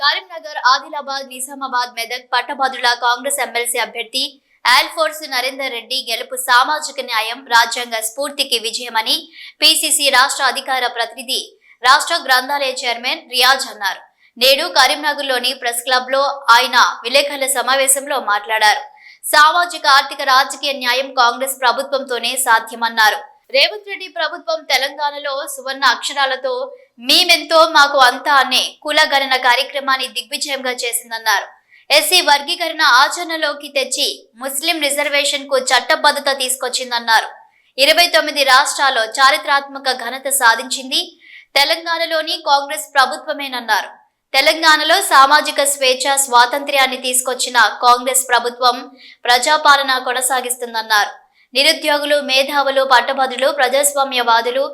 కరీంనగర్, ఆదిలాబాద్, నిజామాబాద్, మెదక్ పట్టభద్రుల కాంగ్రెస్ ఎమ్మెల్సీ అభ్యర్థి ఆల్ఫోర్స్ నరేందర్ రెడ్డి గెలుపు సామాజిక న్యాయం, రాజ్యాంగ స్ఫూర్తికి విజయమని పిసిసి రాష్ట్ర అధికార ప్రతినిధి, రాష్ట్ర గ్రంథాలయ చైర్మన్ రియాజ్ అన్నారు. నేడు కరీంనగర్లోని ప్రెస్ క్లబ్ లో ఆయన విలేకరుల సమావేశంలో మాట్లాడారు. సామాజిక, ఆర్థిక, రాజకీయ న్యాయం కాంగ్రెస్ ప్రభుత్వంతోనే సాధ్యమన్నారు. రేవంత్ రెడ్డి ప్రభుత్వం తెలంగాణలో సువర్ణ అక్షరాలతో మేమెంతో మాకు అంతా అనే కులగణన కార్యక్రమాన్ని దిగ్విజయంగా చేసిందన్నారు. ఎస్సీ వర్గీకరణ ఆచరణలోకి తెచ్చి ముస్లిం రిజర్వేషన్ కు చట్టబద్ధత తీసుకొచ్చిందన్నారు. 29 రాష్ట్రాల్లో చారిత్రాత్మక ఘనత సాధించింది తెలంగాణలోని కాంగ్రెస్ ప్రభుత్వమేనన్నారు. తెలంగాణలో సామాజిక స్వేచ్ఛ, స్వాతంత్ర్యాన్ని తీసుకొచ్చిన కాంగ్రెస్ ప్రభుత్వం ప్రజాపాలన కొనసాగిస్తుందన్నారు. నిరుద్యోగులు, మేధావులు, పట్టభద్రులు, ప్రజాస్వామ్యవాదులు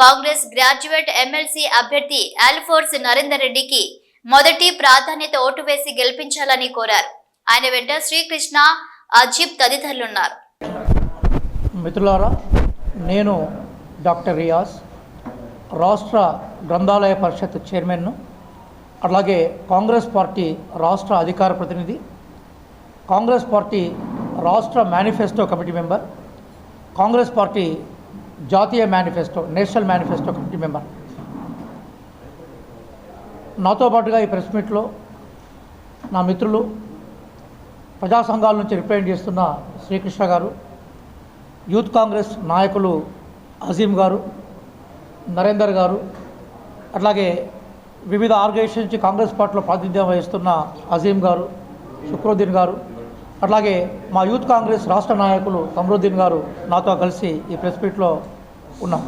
కాంగ్రెస్ గ్రాడ్యుయేట్ ఎమ్మెల్సీ అభ్యర్థి ఆల్ఫోర్స్ నరేందర్ రెడ్డికి మొదటి ప్రాధాన్యత ఓటు వేసి గెలిపించాలని కోరారు. ఆయన వెంట శ్రీకృష్ణ, అజిబ్ తదితరులున్నారు. మిత్రులారా, నేను డాక్టర్ రియాజ్, రాష్ట్ర గ్రంథాలయ పరిషత్ చైర్మన్ను, అలాగే కాంగ్రెస్ పార్టీ రాష్ట్ర అధికార ప్రతినిధి, కాంగ్రెస్ పార్టీ రాష్ట్ర manifesto committee member, Congress party జాతీయ manifesto, national manifesto committee member. నాతో పాటుగా ఈ ప్రెస్ మీట్లో నా మిత్రులు, ప్రజా సంఘాల నుంచి రిప్రజెంట్ చేస్తున్న శ్రీకృష్ణ గారు, యూత్ కాంగ్రెస్ నాయకులు అజీం గారు, నరేందర్ గారు, అట్లాగే వివిధ ఆర్గనైజేషన్ నుంచి కాంగ్రెస్ పార్టీలో ప్రాతినిధ్యం వహిస్తున్న అజీం గారు, శుక్రుద్దీన్ గారు, అట్లాగే మా యూత్ కాంగ్రెస్ రాష్ట్ర నాయకులు కమరుద్దీన్ గారు నాతో కలిసి ఈ ప్రెస్ మీట్లో ఉన్నాం.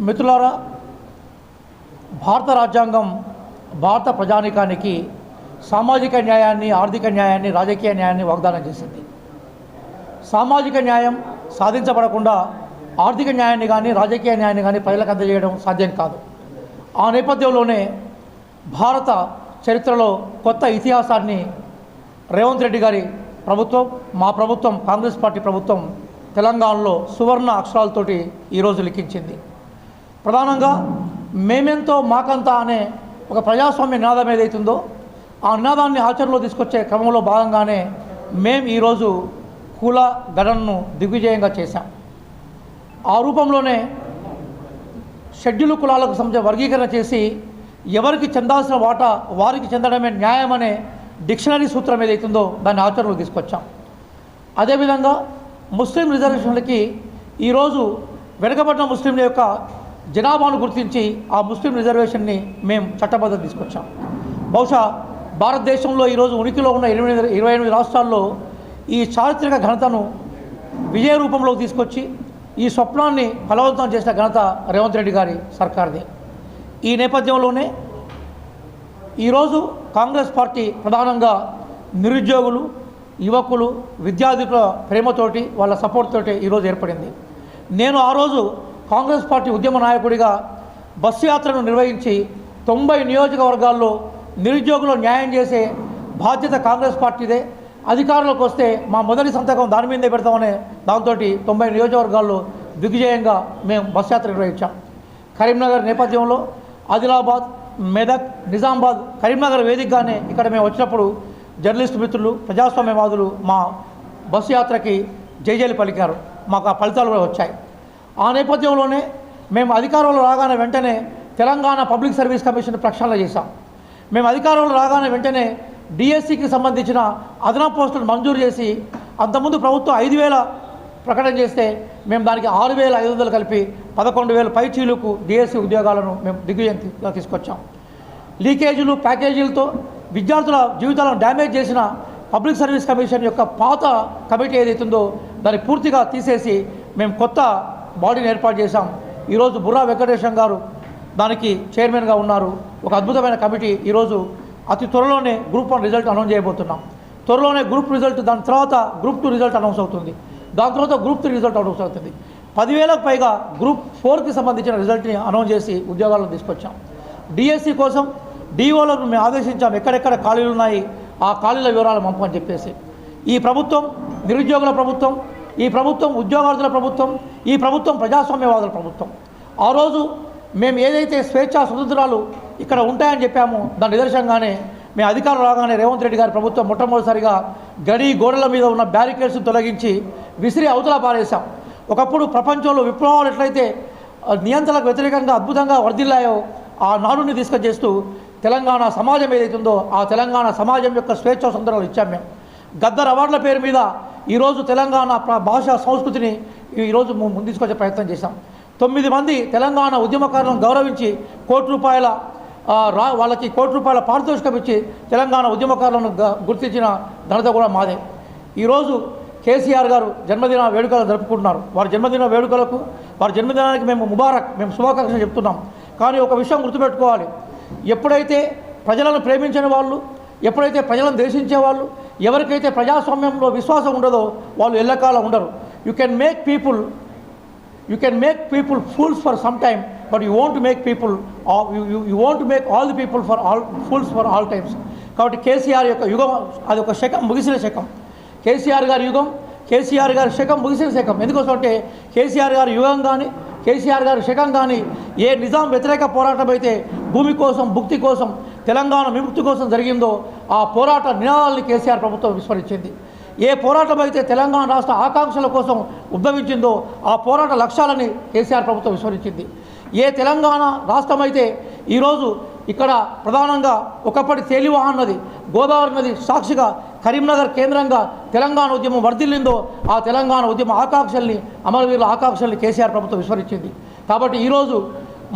మిత్రులారా, భారత రాజ్యాంగం భారత ప్రజానీకానికి సామాజిక న్యాయాన్ని, ఆర్థిక న్యాయాన్ని, రాజకీయ న్యాయాన్ని వాగ్దానం చేసింది. సామాజిక న్యాయం సాధించబడకుండా ఆర్థిక న్యాయాన్ని కానీ, రాజకీయ న్యాయాన్ని కానీ ప్రజలకు అందజేయడం సాధ్యం కాదు. ఆ నేపథ్యంలోనే భారత చరిత్రలో కొత్త ఇతిహాసాన్ని రేవంత్ రెడ్డి గారి ప్రభుత్వం, మా ప్రభుత్వం, కాంగ్రెస్ పార్టీ ప్రభుత్వం తెలంగాణలో సువర్ణ అక్షరాలతోటి ఈరోజు లిఖించింది. ప్రధానంగా మేమెంతో మాకంతా అనే ఒక ప్రజాస్వామ్య నినాదం ఏదైతుందో ఆ నినాదాన్ని ఆచరణలో తీసుకొచ్చే క్రమంలో భాగంగానే మేము ఈరోజు కుల గణనను దిగ్విజయంగా చేశాం. ఆ రూపంలోనే షెడ్యూల్ కులాలకు సంబంధించిన వర్గీకరణ చేసి ఎవరికి చెందాల్సిన వాటా వారికి చెందడమే న్యాయం అనే డిక్షనరీ సూత్రం ఏదైతుందో దాన్ని ఆచరణలో తీసుకొచ్చాం. అదేవిధంగా ముస్లిం రిజర్వేషన్లకి ఈరోజు వెనుకబడిన ముస్లింల యొక్క జనాభాను గుర్తించి ఆ ముస్లిం రిజర్వేషన్ని మేము చట్టబద్ధత తీసుకొచ్చాం. బహుశా భారతదేశంలో ఈరోజు ఉనికిలో ఉన్న 28 రాష్ట్రాల్లో ఈ చారిత్రక ఘనతను విజయ రూపంలోకి తీసుకొచ్చి ఈ స్వప్నాన్ని ఫలవంతం చేసిన ఘనత రేవంత్ రెడ్డి గారి సర్కార్దే. ఈ నేపథ్యంలోనే ఈరోజు కాంగ్రెస్ పార్టీ ప్రధానంగా నిరుద్యోగులు, యువకులు, విద్యార్థుల ప్రేమతోటి, వాళ్ళ సపోర్ట్ తోటి ఈరోజు ఏర్పడింది. నేను ఆ రోజు కాంగ్రెస్ పార్టీ ఉద్యమ నాయకుడిగా బస్సు యాత్రను నిర్వహించి 90 నియోజకవర్గాల్లో నిరుద్యోగులు న్యాయం చేసే బాధ్యత కాంగ్రెస్ పార్టీదే. అధికారంలోకి వస్తే మా మొదటి సంతకం దాని మీదే పెడతామనే దాంతో 90 నియోజకవర్గాల్లో దిగ్విజయంగా మేము బస్ యాత్ర నిర్వహించాం. కరీంనగర్ నేపథ్యంలో ఆదిలాబాద్, మెదక్, నిజామాబాద్, కరీంనగర్ వేదికగానే ఇక్కడ మేము వచ్చినప్పుడు జర్నలిస్టు మిత్రులు, ప్రజాస్వామ్యవాదులు మా బస్సు యాత్రకి జైజేలు పలికారు. మాకు ఆ ఫలితాలు కూడా వచ్చాయి. ఆ నేపథ్యంలోనే మేము అధికారంలో రాగానే వెంటనే తెలంగాణ పబ్లిక్ సర్వీస్ కమిషన్ ప్రక్షాళన చేశాం. మేము అధికారంలో రాగానే వెంటనే డిఎస్సికి సంబంధించిన అదనపు పోస్టులు మంజూరు చేసి, అంతకుముందు ప్రభుత్వం 5,000 ప్రకటన చేస్తే మేము దానికి 6,500 కలిపి 11,000 పైచీలకు డిఎస్సి ఉద్యోగాలను మేము దిగ్విజయంగా తీసుకొచ్చాం. లీకేజీలు, ప్యాకేజీలతో విద్యార్థుల జీవితాలను డ్యామేజ్ చేసిన పబ్లిక్ సర్వీస్ కమిషన్ యొక్క పాత కమిటీ ఏదైతుందో దాన్ని పూర్తిగా తీసేసి మేము కొత్త బాడీని ఏర్పాటు చేశాం. ఈరోజు బుర్రా వెంకటేశం గారు దానికి చైర్మన్గా ఉన్నారు. ఒక అద్భుతమైన కమిటీ. ఈరోజు అతి త్వరలోనే గ్రూప్ 1 రిజల్ట్ అనౌన్స్ చేయబోతున్నాం. త్వరలోనే గ్రూప్ రిజల్ట్, దాని తర్వాత గ్రూప్ 2 రిజల్ట్ అనౌన్స్ అవుతుంది. దాని తర్వాత గ్రూప్ 3 రిజల్ట్ అనౌన్స్ అవుతుంది. 10,000కు పైగా గ్రూప్ 4కి సంబంధించిన రిజల్ట్ని అనౌన్స్ చేసి ఉద్యోగాలను తీసుకొచ్చాం. డిఎస్సి కోసం డిఓలను మేము ఆదేశించాం, ఎక్కడెక్కడ ఖాళీలు ఉన్నాయి ఆ ఖాళీల వివరాలు పంపని చెప్పేసి. ఈ ప్రభుత్వం నిరుద్యోగుల ప్రభుత్వం, ఈ ప్రభుత్వం ఉద్యోగార్థుల ప్రభుత్వం, ఈ ప్రభుత్వం ప్రజాస్వామ్యవాదుల ప్రభుత్వం. ఆ రోజు మేము ఏదైతే స్వేచ్ఛా స్వతంత్రాలు ఇక్కడ ఉంటాయని చెప్పామో దాని నిదర్శనంగానే మేము అధికారం రాగానే రేవంత్ రెడ్డి గారి ప్రభుత్వం మొట్టమొదటిసారిగా గడి గోడల మీద ఉన్న బ్యారికేడ్స్ని తొలగించి విసిరి అవతల పారేశాం. ఒకప్పుడు ప్రపంచంలో విప్లవాలు ఎట్లయితే నియంత్రణకు వ్యతిరేకంగా అద్భుతంగా వర్ధిల్లాయో ఆ నాడుని తీసుకొచ్చేస్తూ తెలంగాణ సమాజం ఏదైతుందో ఆ తెలంగాణ సమాజం యొక్క స్వేచ్ఛా స్వతంత్రాలు ఇచ్చాం మేము. గద్దర్ అవార్డుల పేరు మీద ఈరోజు తెలంగాణ భాషా సంస్కృతిని ఈరోజు ముందు తీసుకొచ్చే ప్రయత్నం చేశాం. 9 మంది తెలంగాణ ఉద్యమకారులను గౌరవించి ₹1 వాళ్ళకి ₹1 పారితోషికం ఇచ్చి తెలంగాణ ఉద్యమకారులను గుర్తించిన ఘనత కూడా మాదే. ఈరోజు కేసీఆర్ గారు జన్మదిన వేడుకలు జరుపుకుంటున్నారు. వారి జన్మదిన వేడుకలకు వారి జన్మదినానికి మేము శుభాకాంక్షలు చెప్తున్నాం. కానీ ఒక విషయం గుర్తుపెట్టుకోవాలి, ఎప్పుడైతే ప్రజలను ప్రేమించిన వాళ్ళు, ఎప్పుడైతే ప్రజలను ద్వేషించే వాళ్ళు, ఎవరికైతే ప్రజాస్వామ్యంలో విశ్వాసం ఉండదో వాళ్ళు ఎల్లకాలం ఉండరు. You can make people fools for some time, but you want make all the people for fools for all times. కాబట్టి కేసీఆర్ యొక్క యుగం అది ఒక శకం, ముగిసిన శకం. కేసీఆర్ గారి యుగం, కేసీఆర్ గారి శకం ముగిసిన శకం. ఎందుకోసం అంటే కేసీఆర్ గారి యుగం కానీ కేసీఆర్ గారి శకం కానీ ఏ నిజాం వ్యతిరేక పోరాటం అయితే భూమి కోసం, భుక్తి కోసం, తెలంగాణ విముక్తి కోసం జరిగిందో ఆ పోరాట నినాదాలని కేసీఆర్ ప్రభుత్వం విస్మరించింది. ఏ పోరాటం అయితే తెలంగాణ రాష్ట్ర ఆకాంక్షల కోసం ఉద్భవించిందో ఆ పోరాట లక్ష్యాలని కేసీఆర్ ప్రభుత్వం విస్మరించింది. ఏ తెలంగాణ రాష్ట్రం అయితే ఈరోజు ఇక్కడ ప్రధానంగా ఒకప్పటి తేలివాహన్ నది, గోదావరి నది సాక్షిగా కరీంనగర్ కేంద్రంగా తెలంగాణ ఉద్యమం వర్ధిల్లిందో ఆ తెలంగాణ ఉద్యమ ఆకాంక్షల్ని, అమరవీరుల ఆకాంక్షల్ని కేసీఆర్ ప్రభుత్వం విస్మరించింది. కాబట్టి ఈరోజు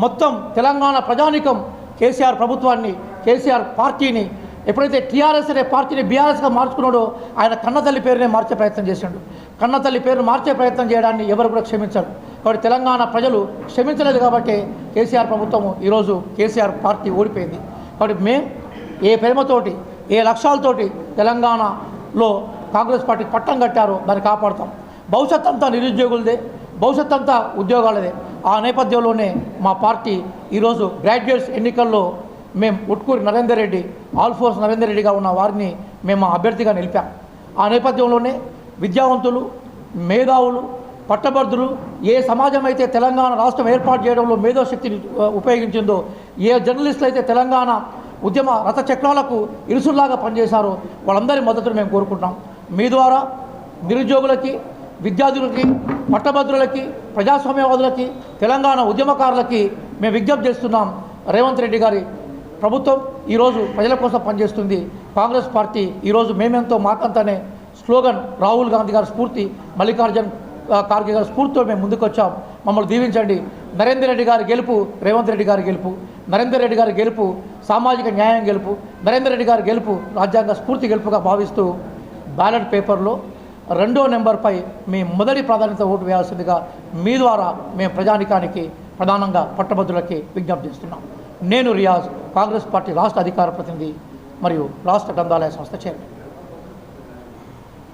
మొత్తం తెలంగాణ ప్రజానీకం కేసీఆర్ ప్రభుత్వాన్ని, కేసీఆర్ పార్టీని ఎప్పుడైతే టీఆర్ఎస్ అనే పార్టీని బీఆర్ఎస్గా మార్చుకున్నాడో ఆయన కన్నతల్లి పేరునే మార్చే ప్రయత్నం చేశాడు. కన్నతల్లి పేరును మార్చే ప్రయత్నం చేయడాన్ని ఎవరు కూడా క్షమించరు. కాబట్టి తెలంగాణ ప్రజలు క్షమించలేదు కాబట్టి కేసీఆర్ ప్రభుత్వము ఈరోజు కేసీఆర్ పార్టీ ఓడిపోయింది. కాబట్టి మేము ఏ ప్రేమతోటి, ఏ లక్ష్యాలతోటి తెలంగాణలో కాంగ్రెస్ పార్టీ పట్టం కట్టారో దాన్ని కాపాడుతాం. భవిష్యత్ అంతా నిరుద్యోగులదే, భవిష్యత్ అంతా ఉద్యోగాలదే. ఆ నేపథ్యంలోనే మా పార్టీ ఈరోజు గ్రాడ్యుయేట్స్ ఎన్నికల్లో మేము ఉట్కూరి నరేందర్ రెడ్డి, ఆల్ ఫోర్స్ నరేందర్ రెడ్డిగా ఉన్న వారిని మేము అభ్యర్థిగా నిలిపాం. ఆ నేపథ్యంలోనే విద్యావంతులు, మేధావులు, పట్టభద్రులు, ఏ సమాజం అయితే తెలంగాణ రాష్ట్రం ఏర్పాటు చేయడంలో మేధోశక్తిని ఉపయోగించిందో, ఏ జర్నలిస్టులు అయితే తెలంగాణ ఉద్యమ రథచక్రాలకు ఇరుసుల్లాగా పనిచేశారో వాళ్ళందరి మద్దతును మేము కోరుకుంటున్నాం. మీ ద్వారా నిరుద్యోగులకి, విద్యార్థులకి, పట్టభద్రులకి, ప్రజాస్వామ్యవాదులకి, తెలంగాణ ఉద్యమకారులకి మేము విజ్ఞప్తి చేస్తున్నాం. రేవంత్ రెడ్డి గారి ప్రభుత్వం ఈరోజు ప్రజల కోసం పనిచేస్తుంది. కాంగ్రెస్ పార్టీ ఈరోజు మేమెంతో మాకంతనే స్లోగన్ రాహుల్ గాంధీ గారి స్ఫూర్తి, మల్లికార్జున్ ఖార్గే గారి స్ఫూర్తితో మేము ముందుకొచ్చాం. మమ్మల్ని దీవించండి. నరేందర్ రెడ్డి గారి గెలుపు రేవంత్ రెడ్డి గారి గెలుపు, నరేందర్ రెడ్డి గారి గెలుపు సామాజిక న్యాయం గెలుపు, నరేందర్ రెడ్డి గారి గెలుపు రాజ్యాంగ స్ఫూర్తి గెలుపుగా భావిస్తూ బ్యాలెట్ పేపర్లో 2వ నెంబర్పై మీ మొదటి ప్రాధాన్యత ఓటు వేయాల్సిందిగా మీ ద్వారా మేము ప్రజానికానికి, ప్రధానంగా పట్టభద్రులకి విజ్ఞప్తి చేస్తున్నాం. నేను రియాజ్, కాంగ్రెస్ పార్టీ రాష్ట్ర అధికార ప్రతినిధి మరియు రాష్ట్ర గ్రంథాలయ సంస్థ చైర్మన్.